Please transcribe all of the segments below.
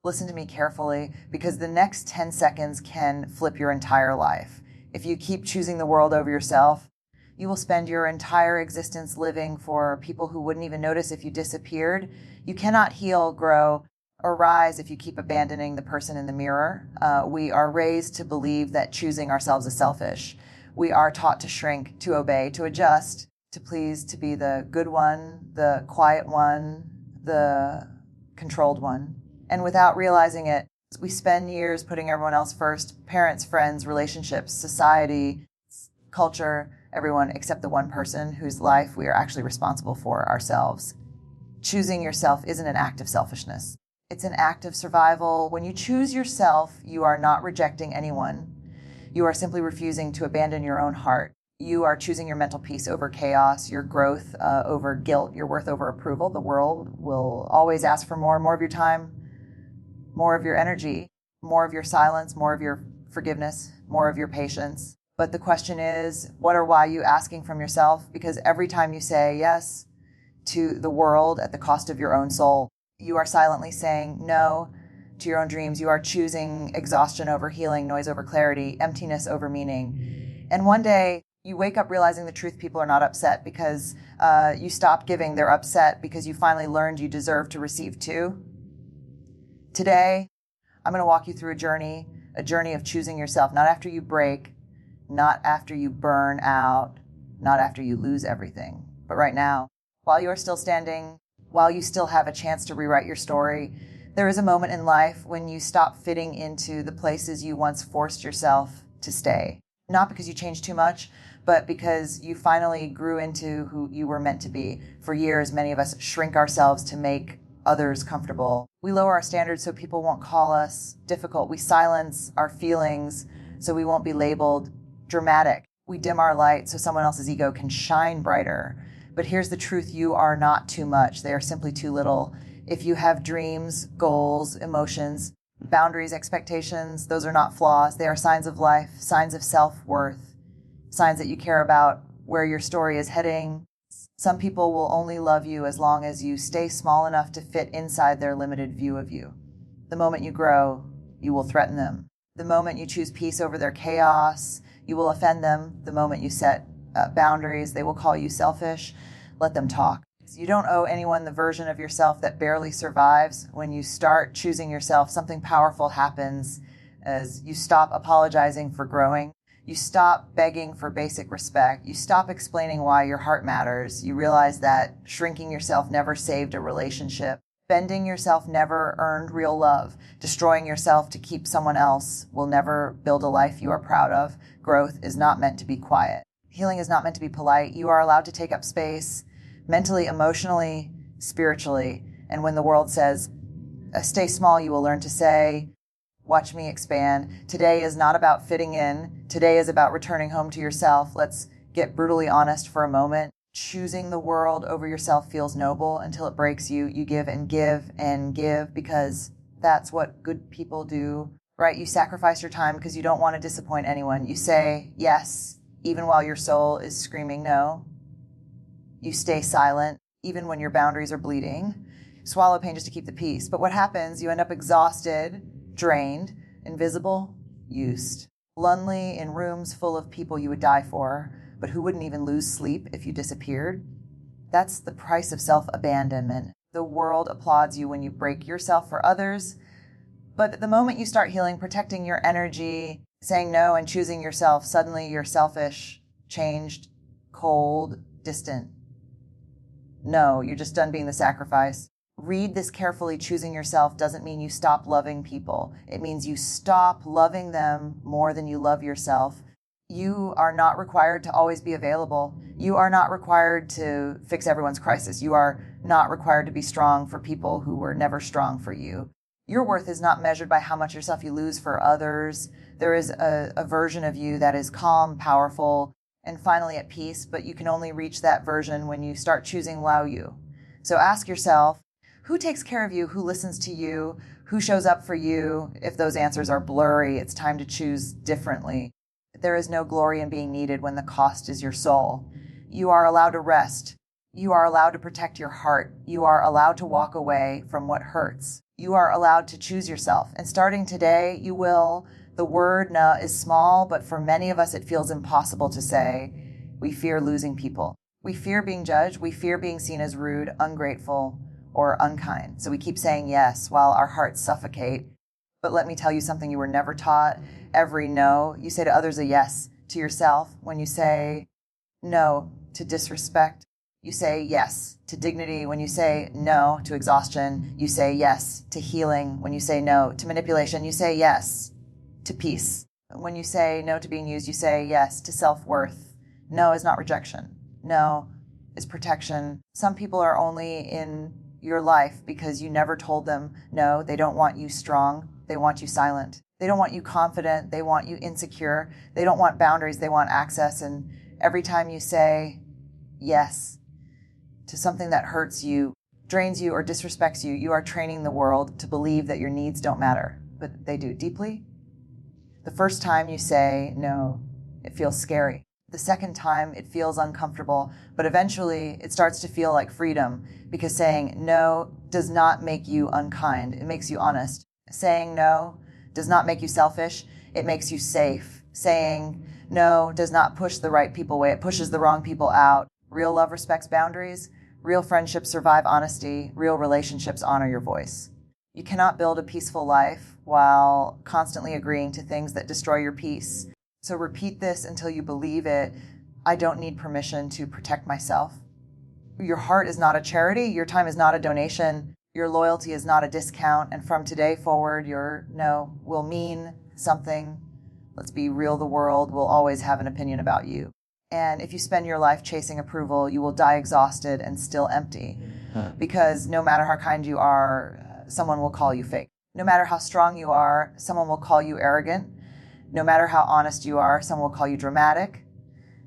Listen to me carefully, because the next 10 seconds can flip your entire life. If you keep choosing the world over yourself, you will spend your entire existence living for people who wouldn't even notice if you disappeared. You cannot heal, grow, or rise if you keep abandoning the person in the mirror. We are raised to believe that choosing ourselves is selfish. We are taught to shrink, to obey, to adjust, to please, to be the good one, the quiet one, the controlled one. And without realizing it, we spend years putting everyone else first: parents, friends, relationships, society, culture, everyone except the one person whose life we are actually responsible for, ourselves. Choosing yourself isn't an act of selfishness. It's an act of survival. When you choose yourself, you are not rejecting anyone. You are simply refusing to abandon your own heart. You are choosing your mental peace over chaos, your growth over guilt, your worth over approval. The world will always ask for more of your time, more of your energy, more of your silence, more of your forgiveness, more of your patience. But the question is, what or why are you asking from yourself? Because every time you say yes to the world at the cost of your own soul, you are silently saying no to your own dreams. You are choosing exhaustion over healing, noise over clarity, emptiness over meaning. And one day you wake up realizing the truth: people are not upset because you stopped giving. They're upset because you finally learned you deserve to receive too. Today, I'm going to walk you through a journey of choosing yourself, not after you break, not after you burn out, not after you lose everything, but right now, while you are still standing, while you still have a chance to rewrite your story. There is a moment in life when you stop fitting into the places you once forced yourself to stay. Not because you changed too much, but because you finally grew into who you were meant to be. For years, many of us shrink ourselves to make others comfortable. We lower our standards so people won't call us difficult. We silence our feelings so we won't be labeled dramatic. We dim our light so someone else's ego can shine brighter. But here's the truth: you are not too much. They are simply too little. If you have dreams, goals, emotions, boundaries, expectations, those are not flaws. They are signs of life, signs of self-worth, signs that you care about where your story is heading. Some people will only love you as long as you stay small enough to fit inside their limited view of you. The moment you grow, you will threaten them. The moment you choose peace over their chaos, you will offend them. The moment you set boundaries, they will call you selfish. Let them talk. You don't owe anyone the version of yourself that barely survives. When you start choosing yourself, something powerful happens as you stop apologizing for growing. You stop begging for basic respect. You stop explaining why your heart matters. You realize that shrinking yourself never saved a relationship. Bending yourself never earned real love. Destroying yourself to keep someone else will never build a life you are proud of. Growth is not meant to be quiet. Healing is not meant to be polite. You are allowed to take up space, mentally, emotionally, spiritually. And when the world says, stay small, you will learn to say, watch me expand. Today is not about fitting in. Today is about returning home to yourself. Let's get brutally honest for a moment. Choosing the world over yourself feels noble until it breaks you. You give and give and give because that's what good people do, right? You sacrifice your time because you don't want to disappoint anyone. You say yes, even while your soul is screaming no. You stay silent, even when your boundaries are bleeding. Swallow pain just to keep the peace. But what happens? You end up exhausted, drained, invisible, used. Lonely in rooms full of people you would die for, but who wouldn't even lose sleep if you disappeared. That's the price of self-abandonment. The world applauds you when you break yourself for others, but the moment you start healing, protecting your energy, saying no and choosing yourself, suddenly you're selfish, changed, cold, distant. No, you're just done being the sacrifice. Read this carefully. Choosing yourself doesn't mean you stop loving people. It means you stop loving them more than you love yourself. You are not required to always be available. You are not required to fix everyone's crisis. You are not required to be strong for people who were never strong for you. Your worth is not measured by how much yourself you lose for others. There is a version of you that is calm, powerful, and finally at peace, but you can only reach that version when you start choosing Lao You. So ask yourself, who takes care of you? Who listens to you? Who shows up for you? If those answers are blurry, it's time to choose differently. There is no glory in being needed when the cost is your soul. You are allowed to rest. You are allowed to protect your heart. You are allowed to walk away from what hurts. You are allowed to choose yourself. And starting today, you will. The word no is small, but for many of us, it feels impossible to say. We fear losing people. We fear being judged. We fear being seen as rude, ungrateful, or unkind. So we keep saying yes while our hearts suffocate. But let me tell you something you were never taught. Every no, you say to others a yes. To yourself, when you say no to disrespect, you say yes to dignity. When you say no to exhaustion, you say yes to healing. When you say no to manipulation, you say yes to peace. When you say no to being used, you say yes to self-worth. No is not rejection. No is protection. Some people are only in your life because you never told them no. They don't want you strong. They want you silent. They don't want you confident. They want you insecure. They don't want boundaries. They want access. And every time you say yes to something that hurts you, drains you, or disrespects you, you are training the world to believe that your needs don't matter, but they do deeply. The first time you say no, it feels scary. The second time, it feels uncomfortable, but eventually it starts to feel like freedom, because saying no does not make you unkind. It makes you honest. Saying no does not make you selfish. It makes you safe. Saying no does not push the right people away. It pushes the wrong people out. Real love respects boundaries. Real friendships survive honesty. Real relationships honor your voice. You cannot build a peaceful life while constantly agreeing to things that destroy your peace. So repeat this until you believe it. I don't need permission to protect myself. Your heart is not a charity. Your time is not a donation. Your loyalty is not a discount. And from today forward, your no will mean something. Let's be real. The world will always have an opinion about you. And if you spend your life chasing approval, you will die exhausted and still empty. Because no matter how kind you are, someone will call you fake. No matter how strong you are, someone will call you arrogant. No matter how honest you are, someone will call you dramatic.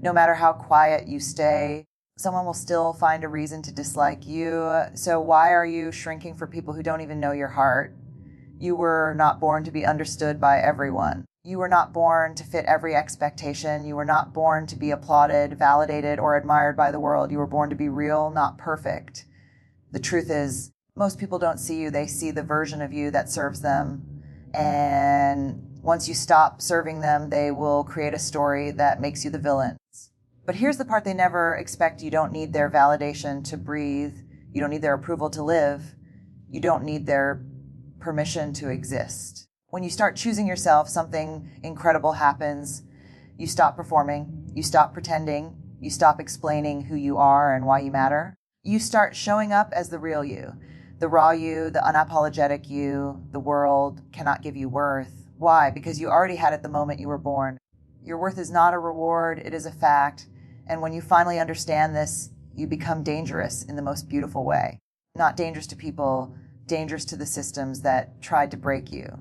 No matter how quiet you stay, someone will still find a reason to dislike you. So why are you shrinking for people who don't even know your heart? You were not born to be understood by everyone. You were not born to fit every expectation. You were not born to be applauded, validated, or admired by the world. You were born to be real, not perfect. The truth is, most people don't see you. They see the version of you that serves them. And once you stop serving them, they will create a story that makes you the villain. But here's the part they never expect. You don't need their validation to breathe. You don't need their approval to live. You don't need their permission to exist. When you start choosing yourself, something incredible happens. You stop performing. You stop pretending. You stop explaining who you are and why you matter. You start showing up as the real you, the raw you, the unapologetic you. The world cannot give you worth. Why? Because you already had it the moment you were born. Your worth is not a reward. It is a fact. And when you finally understand this, you become dangerous in the most beautiful way. Not dangerous to people, dangerous to the systems that tried to break you.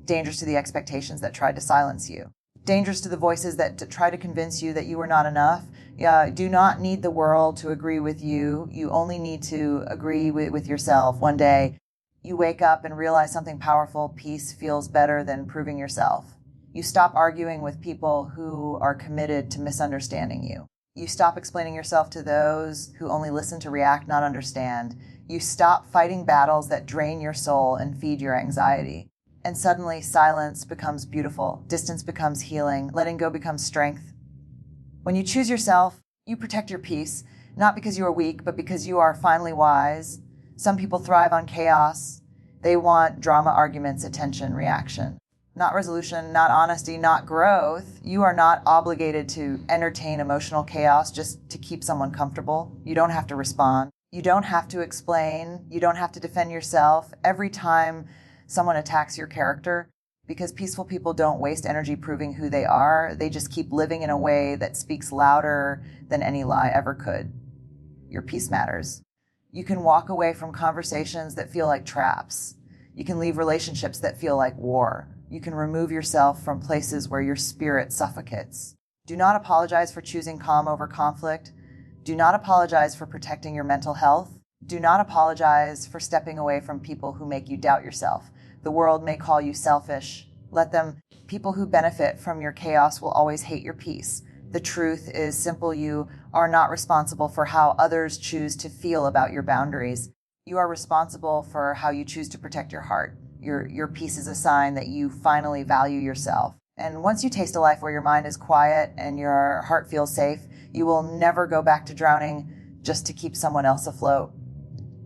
Dangerous to the expectations that tried to silence you. Dangerous to the voices that try to convince you that you are not enough. You do not need the world to agree with you. You only need to agree with yourself. One day, you wake up and realize something powerful. Peace feels better than proving yourself. You stop arguing with people who are committed to misunderstanding you. You stop explaining yourself to those who only listen to react, not understand. You stop fighting battles that drain your soul and feed your anxiety. And suddenly, silence becomes beautiful. Distance becomes healing. Letting go becomes strength. When you choose yourself, you protect your peace, not because you are weak, but because you are finally wise. Some people thrive on chaos. They want drama, arguments, attention, reaction. Not resolution, not honesty, not growth. You are not obligated to entertain emotional chaos just to keep someone comfortable. You don't have to respond. You don't have to explain. You don't have to defend yourself every time someone attacks your character, because peaceful people don't waste energy proving who they are. They just keep living in a way that speaks louder than any lie ever could. Your peace matters. You can walk away from conversations that feel like traps. You can leave relationships that feel like war. You can remove yourself from places where your spirit suffocates. Do not apologize for choosing calm over conflict. Do not apologize for protecting your mental health. Do not apologize for stepping away from people who make you doubt yourself. The world may call you selfish. Let them. People who benefit from your chaos will always hate your peace. The truth is simple. You are not responsible for how others choose to feel about your boundaries. You are responsible for how you choose to protect your heart. Your peace is a sign that you finally value yourself. And once you taste a life where your mind is quiet and your heart feels safe, you will never go back to drowning just to keep someone else afloat.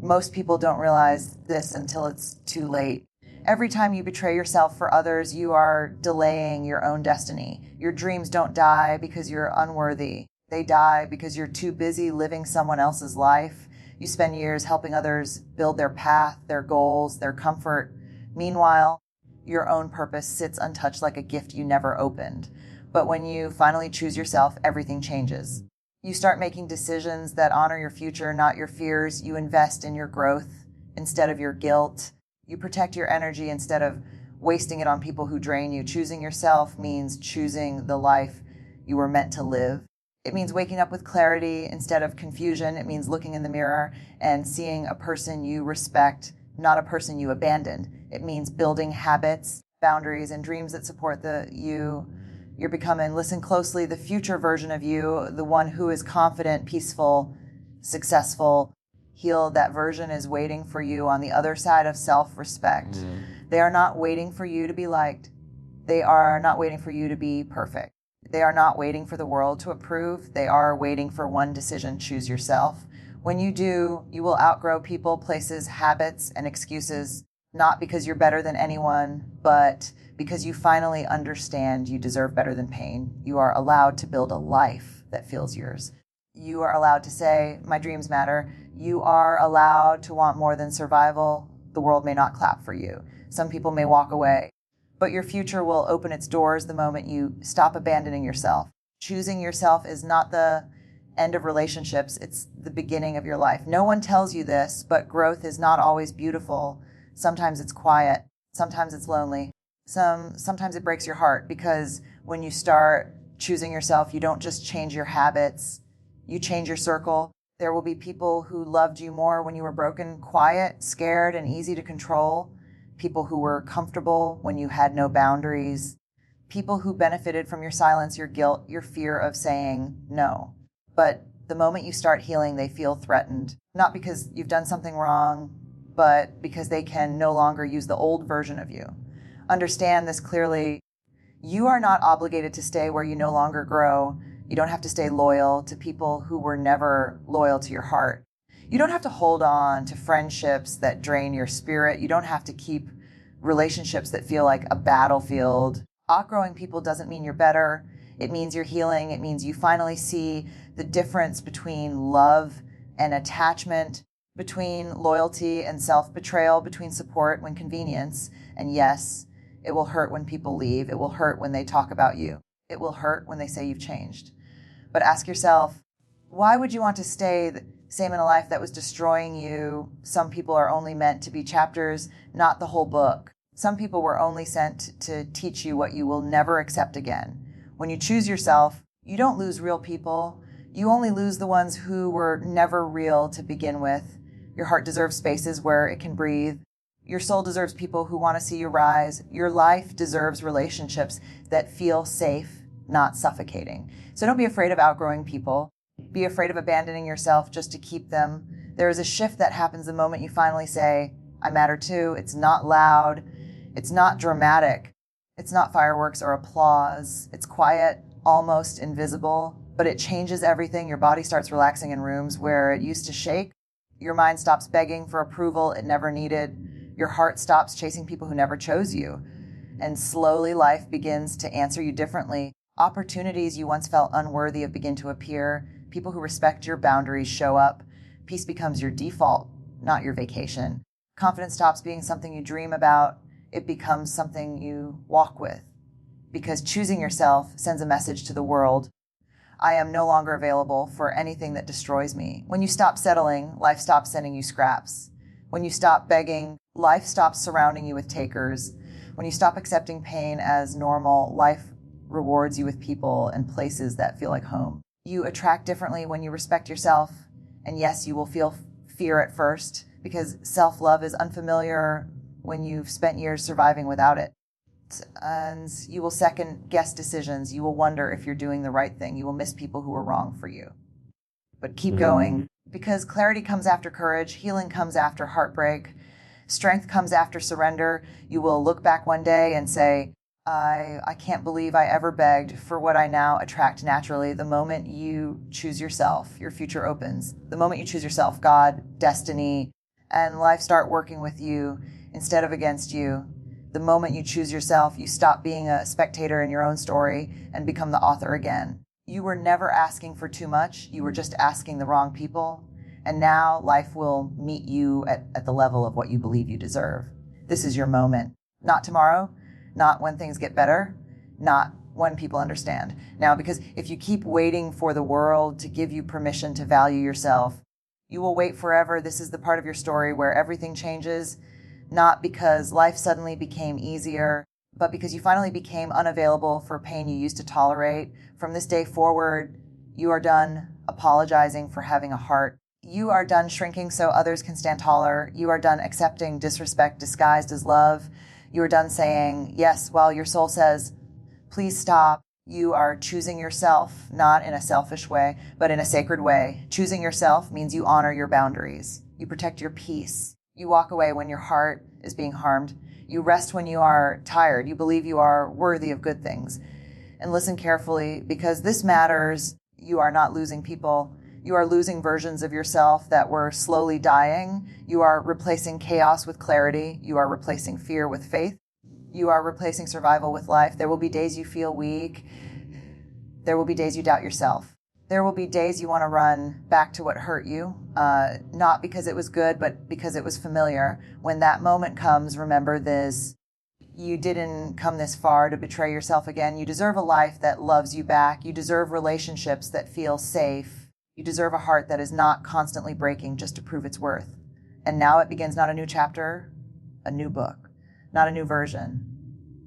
Most people don't realize this until it's too late. Every time you betray yourself for others, you are delaying your own destiny. Your dreams don't die because you're unworthy. They die because you're too busy living someone else's life. You spend years helping others build their path, their goals, their comfort. Meanwhile, your own purpose sits untouched like a gift you never opened. But when you finally choose yourself, everything changes. You start making decisions that honor your future, not your fears. You invest in your growth instead of your guilt. You protect your energy instead of wasting it on people who drain you. Choosing yourself means choosing the life you were meant to live. It means waking up with clarity instead of confusion. It means looking in the mirror and seeing a person you respect, not a person you abandoned. It means building habits, boundaries, and dreams that support the you you're becoming. Listen closely, the future version of you, the one who is confident, peaceful, successful, healed. That version is waiting for you on the other side of self-respect. They are not waiting for you to be liked. They are not waiting for you to be perfect. They are not waiting for the world to approve. They are waiting for one decision: choose yourself. When you do, you will outgrow people, places, habits, and excuses, not because you're better than anyone, but because you finally understand you deserve better than pain. You are allowed to build a life that feels yours. You are allowed to say, my dreams matter. You are allowed to want more than survival. The world may not clap for you. Some people may walk away, but your future will open its doors the moment you stop abandoning yourself. Choosing yourself is not the end of relationships. It's the beginning of your life. No one tells you this, but growth is not always beautiful. Sometimes it's quiet. Sometimes it's lonely. Sometimes it breaks your heart, because when you start choosing yourself, you don't just change your habits, you change your circle. There will be people who loved you more when you were broken, quiet, scared, and easy to control. People who were comfortable when you had no boundaries. People who benefited from your silence, your guilt, your fear of saying no. But the moment you start healing, they feel threatened. Not because you've done something wrong, but because they can no longer use the old version of you. Understand this clearly. You are not obligated to stay where you no longer grow. You don't have to stay loyal to people who were never loyal to your heart. You don't have to hold on to friendships that drain your spirit. You don't have to keep relationships that feel like a battlefield. Outgrowing people doesn't mean you're better. It means you're healing. It means you finally see the difference between love and attachment, between loyalty and self-betrayal, between support when convenience. And yes, it will hurt when people leave. It will hurt when they talk about you. It will hurt when they say you've changed. But ask yourself, why would you want to stay the same in a life that was destroying you? Some people are only meant to be chapters, not the whole book. Some people were only sent to teach you what you will never accept again. When you choose yourself, you don't lose real people. You only lose the ones who were never real to begin with. Your heart deserves spaces where it can breathe. Your soul deserves people who want to see you rise. Your life deserves relationships that feel safe, not suffocating. So don't be afraid of outgrowing people. Be afraid of abandoning yourself just to keep them. There is a shift that happens the moment you finally say, I matter too. It's not loud. It's not dramatic. It's not fireworks or applause. It's quiet, almost invisible, but it changes everything. Your body starts relaxing in rooms where it used to shake. Your mind stops begging for approval it never needed. Your heart stops chasing people who never chose you. And slowly life begins to answer you differently. Opportunities you once felt unworthy of begin to appear. People who respect your boundaries show up. Peace becomes your default, not your vacation. Confidence stops being something you dream about. It becomes something you walk with. Because choosing yourself sends a message to the world. I am no longer available for anything that destroys me. When you stop settling, life stops sending you scraps. When you stop begging, life stops surrounding you with takers. When you stop accepting pain as normal, life rewards you with people and places that feel like home. You attract differently when you respect yourself. And yes, you will feel fear at first, because self-love is unfamiliar when you've spent years surviving without it. And you will second guess decisions. You will wonder if you're doing the right thing. You will miss people who were wrong for you. but keep going. Because clarity comes after courage, healing comes after heartbreak, strength comes after surrender. You will look back one day and say, I can't believe I ever begged for what I now attract naturally. The moment you choose yourself, your future opens. The moment you choose yourself, God, destiny, and life start working with you instead of against you. The moment you choose yourself, you stop being a spectator in your own story and become the author again. You were never asking for too much. You were just asking the wrong people. And now life will meet you at the level of what you believe you deserve. This is your moment. Not tomorrow, not when things get better, not when people understand. Now, because if you keep waiting for the world to give you permission to value yourself, you will wait forever. This is the part of your story where everything changes, not because life suddenly became easier, but because you finally became unavailable for pain you used to tolerate. From this day forward, you are done apologizing for having a heart. You are done shrinking so others can stand taller. You are done accepting disrespect disguised as love. You are done saying yes while your soul says, please stop. You are choosing yourself, not in a selfish way, but in a sacred way. Choosing yourself means you honor your boundaries. You protect your peace. You walk away when your heart is being harmed. You rest when you are tired. You believe you are worthy of good things. And listen carefully, because this matters. You are not losing people. You are losing versions of yourself that were slowly dying. You are replacing chaos with clarity. You are replacing fear with faith. You are replacing survival with life. There will be days you feel weak. There will be days you doubt yourself. There will be days you want to run back to what hurt you, not because it was good, but because it was familiar. When that moment comes, remember this. You didn't come this far to betray yourself again. You deserve a life that loves you back. You deserve relationships that feel safe. You deserve a heart that is not constantly breaking just to prove its worth. And now it begins not a new chapter, a new book, not a new version,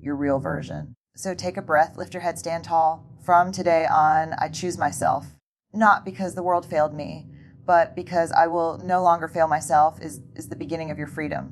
your real version. So take a breath, lift your head, stand tall. From today on, I choose myself, not because the world failed me, but because I will no longer fail myself is the beginning of your freedom.